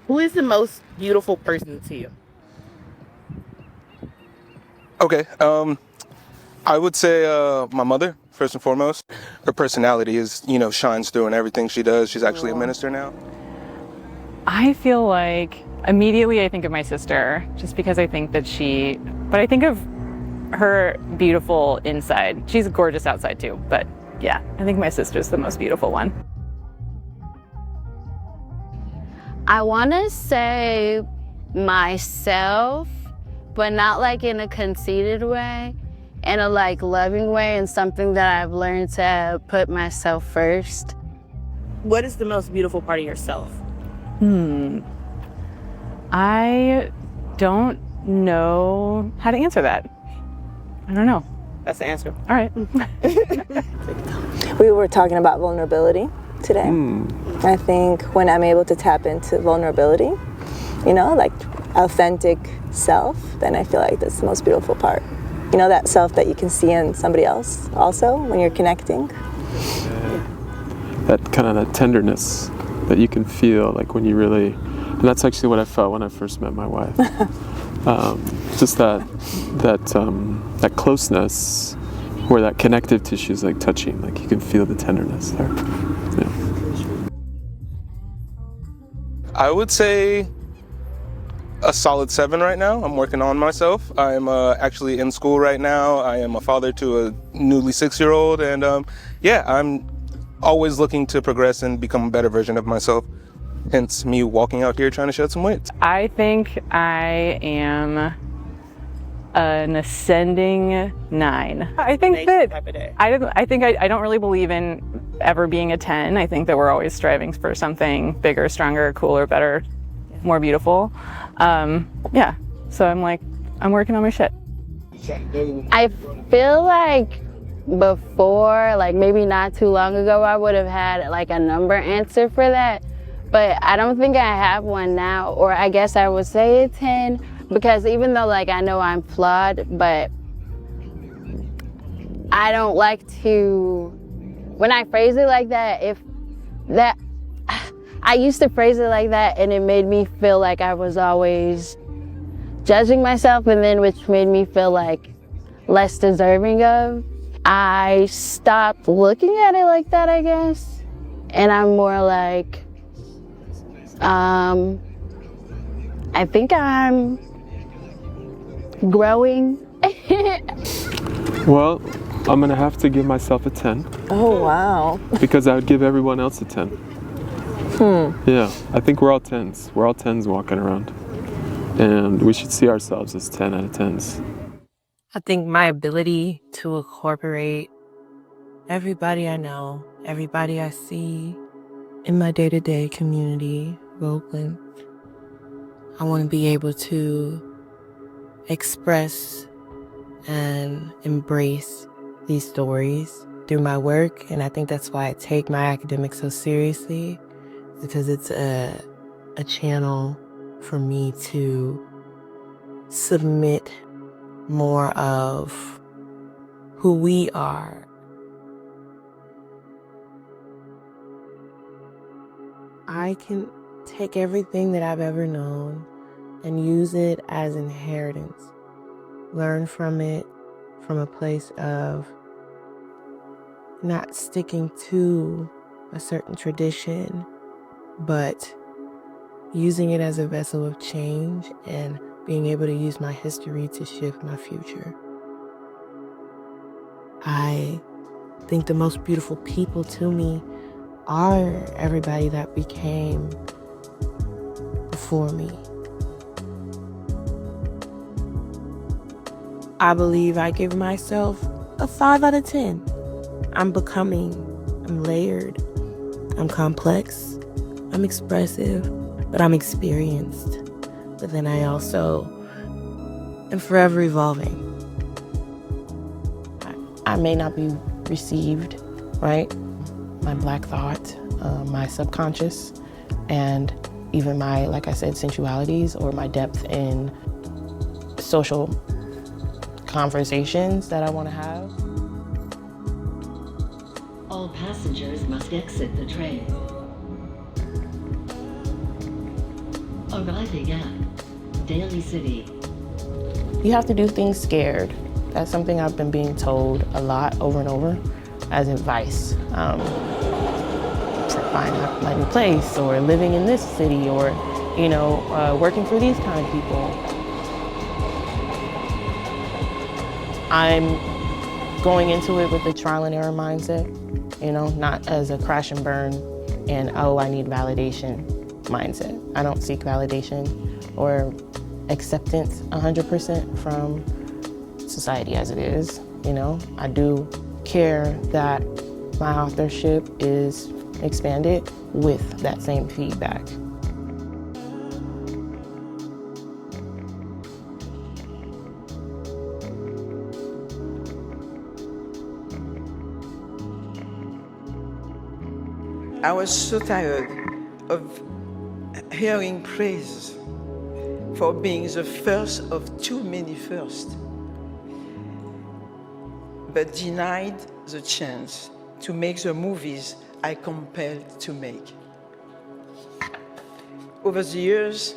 Who is the most beautiful person to you? Okay, I would say my mother, first and foremost. Her personality is, shines through in everything she does. She's actually a minister now. I feel like immediately I think of my sister, just because I think that but I think of her beautiful inside. She's gorgeous outside too, but yeah, I think my sister's the most beautiful one. I want to say myself, but not like in a conceited way, in a like loving way, and something that I've learned to put myself first. What is the most beautiful part of yourself? I don't know how to answer that. I don't know. That's the answer. All right. We were talking about vulnerability today. I think when I'm able to tap into vulnerability, like authentic self, then I feel like that's the most beautiful part. That self that you can see in somebody else also when you're connecting. That kind of that tenderness that you can feel like when you really, and that's actually what I felt when I first met my wife. Just that closeness where that connective tissue is like touching, like you can feel the tenderness there. Yeah. I would say a solid 7 right now. I'm working on myself. I'm actually in school right now. I am a father to a newly 6-year-old, and I'm always looking to progress and become a better version of myself. Hence me walking out here trying to shed some weight. I think I am an ascending 9. I think that I don't really believe in ever being a 10. I think that we're always striving for something bigger, stronger, cooler, better, more beautiful. So I'm working on my shit. I feel like before, like maybe not too long ago, I would have had like a number answer for that. But I don't think I have one now, or I guess I would say a 10, because even though like I know I'm flawed, but I don't like to, when I phrase it like that, I used to phrase it like that and it made me feel like I was always judging myself, and then which made me feel like less deserving of. I stopped looking at it like that, I guess. And I'm more like, I think I'm growing. Well, I'm gonna have to give myself a 10. Oh, wow. Because I would give everyone else a 10. Yeah, I think we're all 10s. We're all 10s walking around. And we should see ourselves as 10 out of 10s. I think my ability to incorporate everybody I know, everybody I see in my day-to-day community, Oakland. I want to be able to express and embrace these stories through my work, and I think that's why I take my academics so seriously, because it's a channel for me to submit more of who we are. I can take everything that I've ever known and use it as inheritance. Learn from it from a place of not sticking to a certain tradition, but using it as a vessel of change and being able to use my history to shift my future. I think the most beautiful people to me are everybody that became before me. I believe I give myself a 5 out of 10. I'm becoming, I'm layered, I'm complex, I'm expressive, but I'm experienced. But then I also am forever evolving. I may not be received, right? My Black thought, my subconscious, and even my, like I said, sensualities or my depth in social conversations that I want to have. All passengers must exit the train. Arriving at Daly City. You have to do things scared. That's something I've been being told a lot over and over as advice. Find a new place, or living in this city, or working for these kind of people. I'm going into it with a trial and error mindset, not as a crash and burn and, oh, I need validation mindset. I don't seek validation or acceptance 100% from society as it is. I do care that my authorship is expanded with that same feedback. I was so tired of hearing praise for being the first of too many firsts, but denied the chance to make the movies I compelled to make. Over the years,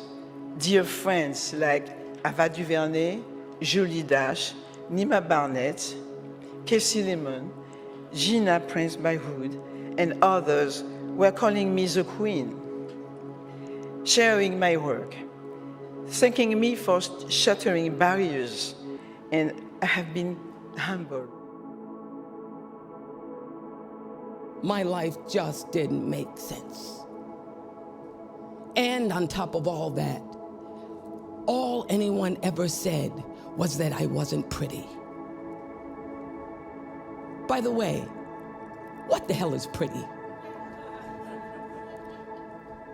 dear friends like Ava DuVernay, Julie Dash, Nima Barnett, Casey Lemon, Gina Prince Byhood, and others were calling me the queen, sharing my work, thanking me for shattering barriers, and I have been humbled. My life just didn't make sense. And on top of all that, all anyone ever said was that I wasn't pretty. By the way, what the hell is pretty?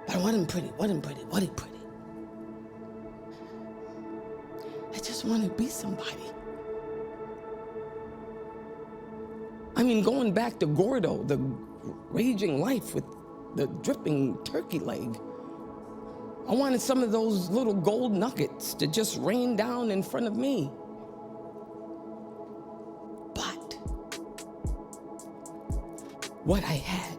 But I wasn't pretty. I just want to be somebody. I mean, going back to Gordo, the raging life with the dripping turkey leg, I wanted some of those little gold nuggets to just rain down in front of me. But what I had